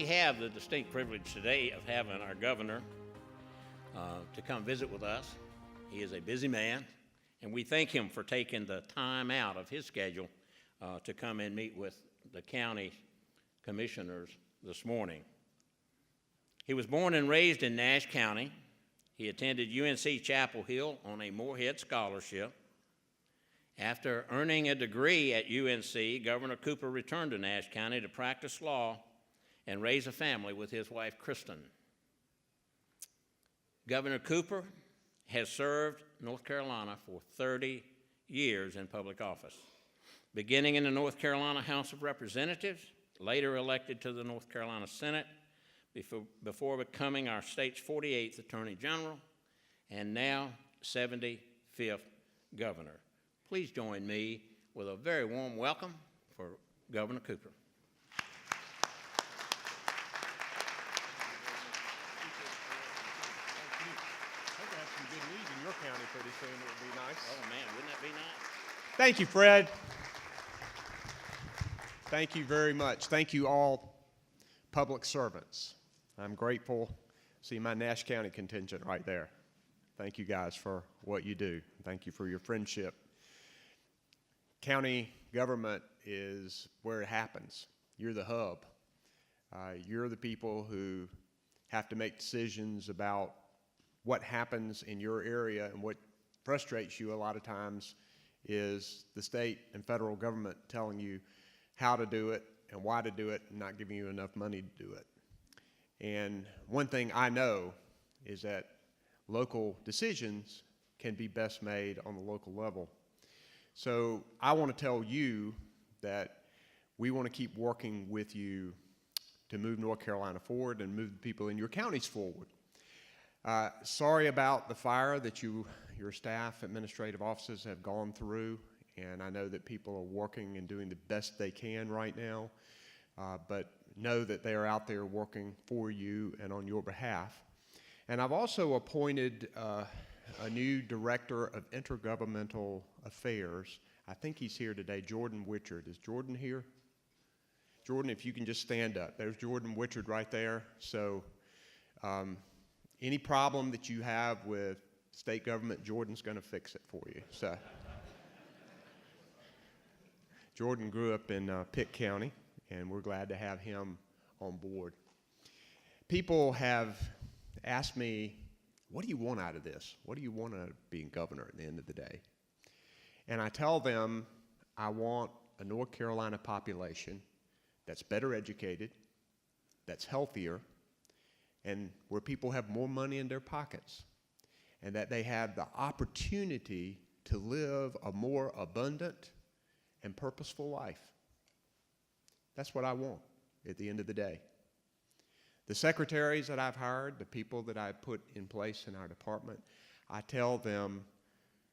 We have the distinct privilege today of having our governor to come visit with us. He is a busy man, and we thank him for taking the time out of his schedule to come and meet with the county commissioners this morning. He was born and raised in Nash County. He attended UNC Chapel Hill on a Moorhead scholarship. After earning a degree at UNC, Governor Cooper returned to Nash County to practice law and raise a family with his wife, Kristen. Governor Cooper has served North Carolina for 30 years in public office, beginning in the North Carolina House of Representatives, later elected to the North Carolina Senate, before becoming our state's 48th Attorney General, and now 75th Governor. Please join me with a very warm welcome for Governor Cooper. County pretty soon. It would be nice. Oh man, wouldn't that be nice? Thank you, Fred. Thank you very much. Thank you all public servants. I'm grateful to see my Nash County contingent right there. Thank you guys for what you do. Thank you for your friendship. County government is where it happens. You're the hub. You're the people who have to make decisions about what happens in your area, and what frustrates you a lot of times is the state and federal government telling you how to do it and why to do it and not giving you enough money to do it. And one thing I know is that local decisions can be best made on the local level. So I want to tell you that we want to keep working with you to move North Carolina forward and move the people in your counties forward. Sorry about the fire that your staff, administrative offices have gone through, and I know that people are working and doing the best they can right now, but know that they are out there working for you and on your behalf. And I've also appointed a new Director of Intergovernmental Affairs. I think he's here today, Jordan Wichard. Is Jordan here? Jordan, if you can just stand up. There's Jordan Wichard right there. So any problem that you have with state government, Jordan's going to fix it for you. So, Jordan grew up in Pitt County, and we're glad to have him on board. People have asked me, what do you want out of this? What do you want out of being governor at the end of the day? And I tell them I want a North Carolina population that's better educated, that's healthier, and where people have more money in their pockets, and that they have the opportunity to live a more abundant and purposeful life. That's what I want at the end of the day. The secretaries that I've hired, the people that I've put in place in our department, I tell them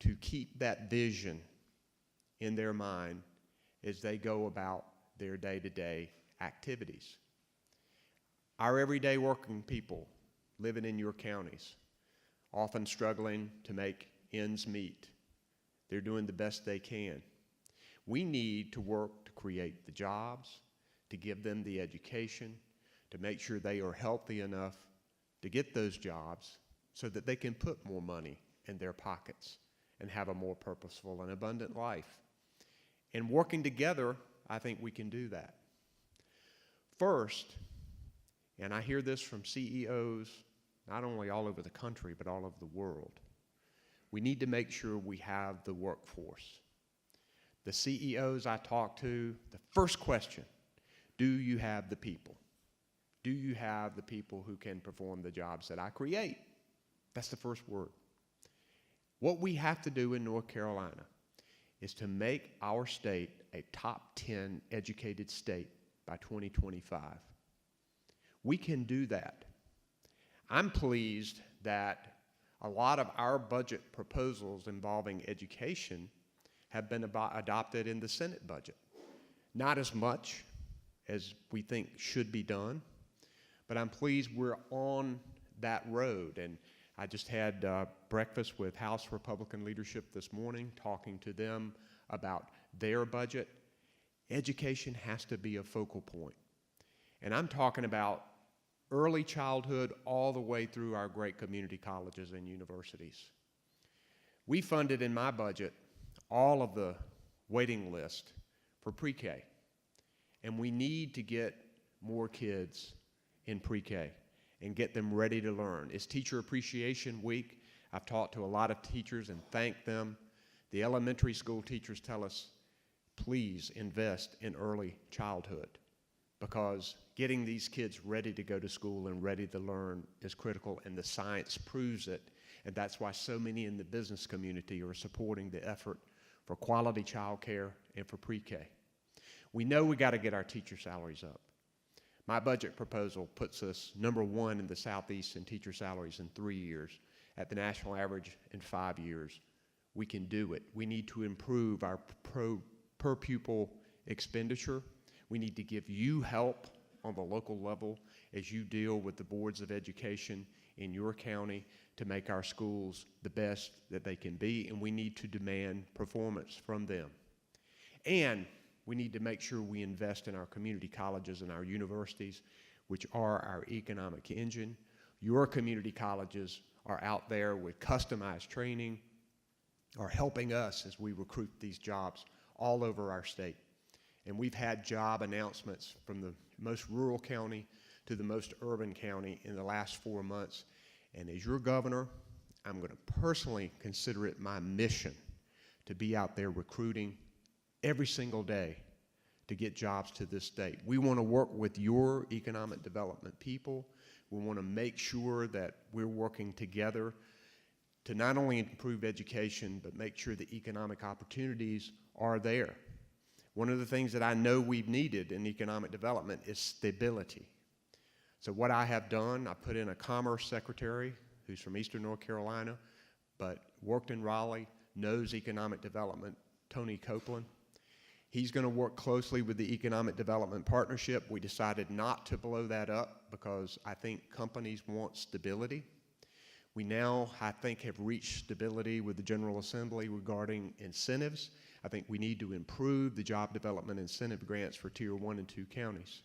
to keep that vision in their mind as they go about their day-to-day activities. Our everyday working people living in your counties, often struggling to make ends meet. They're doing the best they can. We need to work to create the jobs, to give them the education, to make sure they are healthy enough to get those jobs so that they can put more money in their pockets and have a more purposeful and abundant life. And working together, I think we can do that. First, and I hear this from CEOs, not only all over the country, but all over the world, we need to make sure we have the workforce. The CEOs I talk to, the first question, do you have the people? Do you have the people who can perform the jobs that I create? That's the first word. What we have to do in North Carolina is to make our state a top 10 educated state by 2025. We can do that. I'm pleased that a lot of our budget proposals involving education have been adopted in the Senate budget. Not as much as we think should be done, but I'm pleased we're on that road. And I just had breakfast with House Republican leadership this morning, talking to them about their budget. Education has to be a focal point. And I'm talking about early childhood all the way through our great community colleges and universities. We funded in my budget all of the waiting list for pre-K. And we need to get more kids in pre-K and get them ready to learn. It's Teacher Appreciation Week. I've talked to a lot of teachers and thanked them. The elementary school teachers tell us, please invest in early childhood, because getting these kids ready to go to school and ready to learn is critical, and the science proves it. And that's why so many in the business community are supporting the effort for quality child care and for pre-K. We know we got to get our teacher salaries up. My budget proposal puts us #1 in the Southeast in teacher salaries in 3 years, at the national average in 5 years. We can do it. We need to improve our per pupil expenditure. We need to give you help on the local level as you deal with the boards of education in your county to make our schools the best that they can be, and we need to demand performance from them. And we need to make sure we invest in our community colleges and our universities, which are our economic engine. Your community colleges are out there with customized training, are helping us as we recruit these jobs all over our state. And we've had job announcements from the most rural county to the most urban county in the last 4 months. And as your governor, I'm going to personally consider it my mission to be out there recruiting every single day to get jobs to this state. We want to work with your economic development people. We want to make sure that we're working together to not only improve education, but make sure the economic opportunities are there. One of the things that I know we've needed in economic development is stability. So what I have done, I put in a commerce secretary who's from Eastern North Carolina, but worked in Raleigh, knows economic development, Tony Copeland. He's going to work closely with the Economic Development Partnership. We decided not to blow that up because I think companies want stability. We now, I think, have reached stability with the General Assembly regarding incentives. I think we need to improve the job development incentive grants for Tier 1 and 2 counties.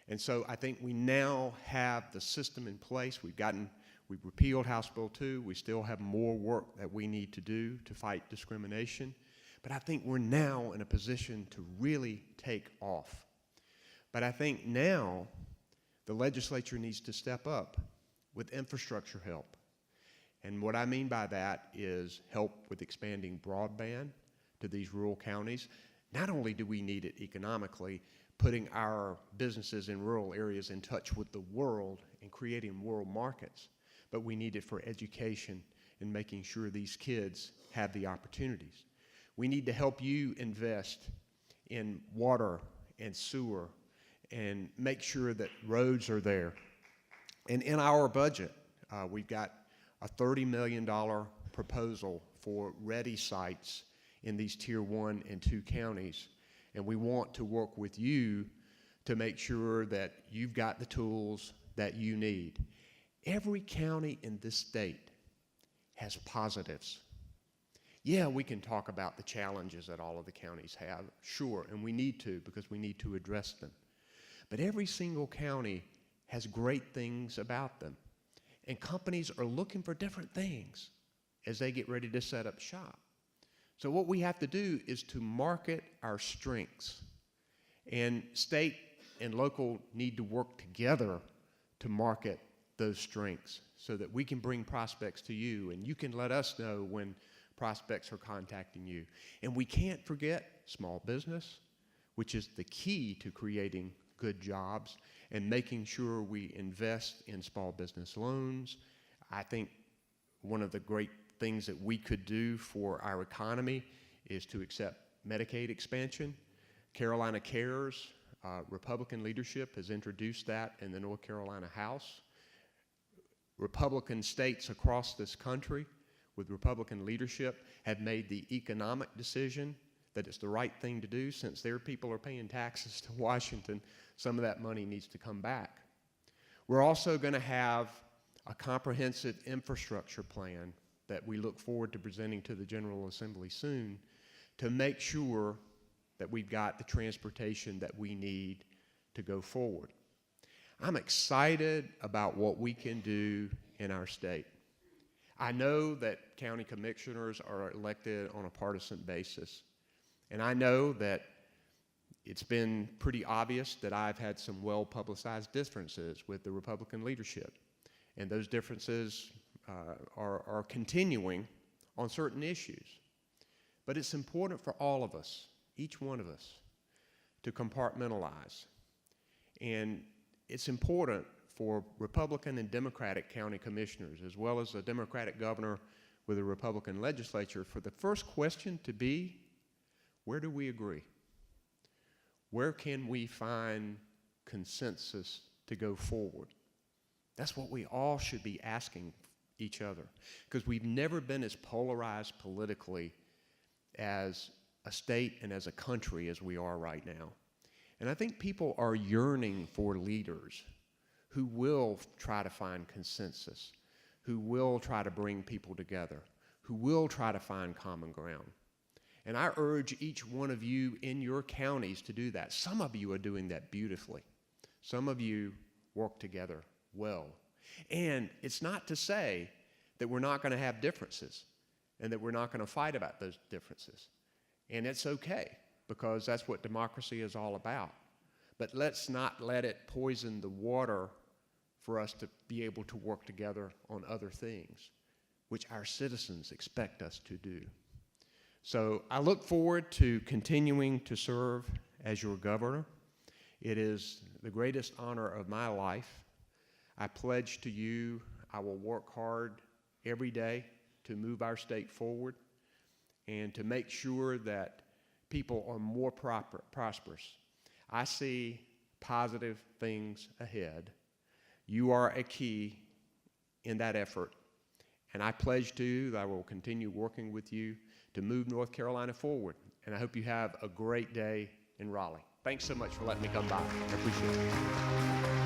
And so I think we now have the system in place. We've repealed House Bill 2. We still have more work that we need to do to fight discrimination. But I think we're now in a position to really take off. But I think now the legislature needs to step up with infrastructure help. And what I mean by that is help with expanding broadband to these rural counties. Not only do we need it economically, putting our businesses in rural areas in touch with the world and creating world markets, but we need it for education and making sure these kids have the opportunities. We need to help you invest in water and sewer and make sure that roads are there. And in our budget, we've got a $30 million proposal for ready sites in these Tier 1 and 2 counties. And we want to work with you to make sure that you've got the tools that you need. Every county in this state has positives. Yeah, we can talk about the challenges that all of the counties have, sure, and we need to because we need to address them. But every single county has great things about them. And companies are looking for different things as they get ready to set up shop. So what we have to do is to market our strengths. And state and local need to work together to market those strengths so that we can bring prospects to you and you can let us know when prospects are contacting you. And we can't forget small business, which is the key to creating good jobs and making sure we invest in small business loans. I think one of the great things that we could do for our economy is to accept Medicaid expansion. Carolina Cares, Republican leadership has introduced that in the North Carolina House. Republican states across this country with Republican leadership have made the economic decision that it's the right thing to do. Since their people are paying taxes to Washington, some of that money needs to come back. We're also going to have a comprehensive infrastructure plan that we look forward to presenting to the General Assembly soon to make sure that we've got the transportation that we need to go forward. I'm excited about what we can do in our state. I know that county commissioners are elected on a partisan basis, and I know that it's been pretty obvious that I've had some well-publicized differences with the Republican leadership, and those differences are continuing on certain issues. But it's important for all of us, each one of us, to compartmentalize. And it's important for Republican and Democratic county commissioners, as well as a Democratic governor with a Republican legislature, for the first question to be, where do we agree? Where can we find consensus to go forward? That's what we all should be asking each other, because we've never been as polarized politically as a state and as a country as we are right now. And I think people are yearning for leaders who will try to find consensus, who will try to bring people together, who will try to find common ground. And I urge each one of you in your counties to do that. Some of you are doing that beautifully. Some of you work together well. And it's not to say that we're not going to have differences and that we're not going to fight about those differences. And it's okay, because that's what democracy is all about. But let's not let it poison the water for us to be able to work together on other things, which our citizens expect us to do. So I look forward to continuing to serve as your governor. It is the greatest honor of my life. I pledge to you I will work hard every day to move our state forward and to make sure that people are more prosperous. I see positive things ahead. You are a key in that effort, and I pledge to you that I will continue working with you to move North Carolina forward. And I hope you have a great day in Raleigh. Thanks so much for letting me come by. I appreciate it.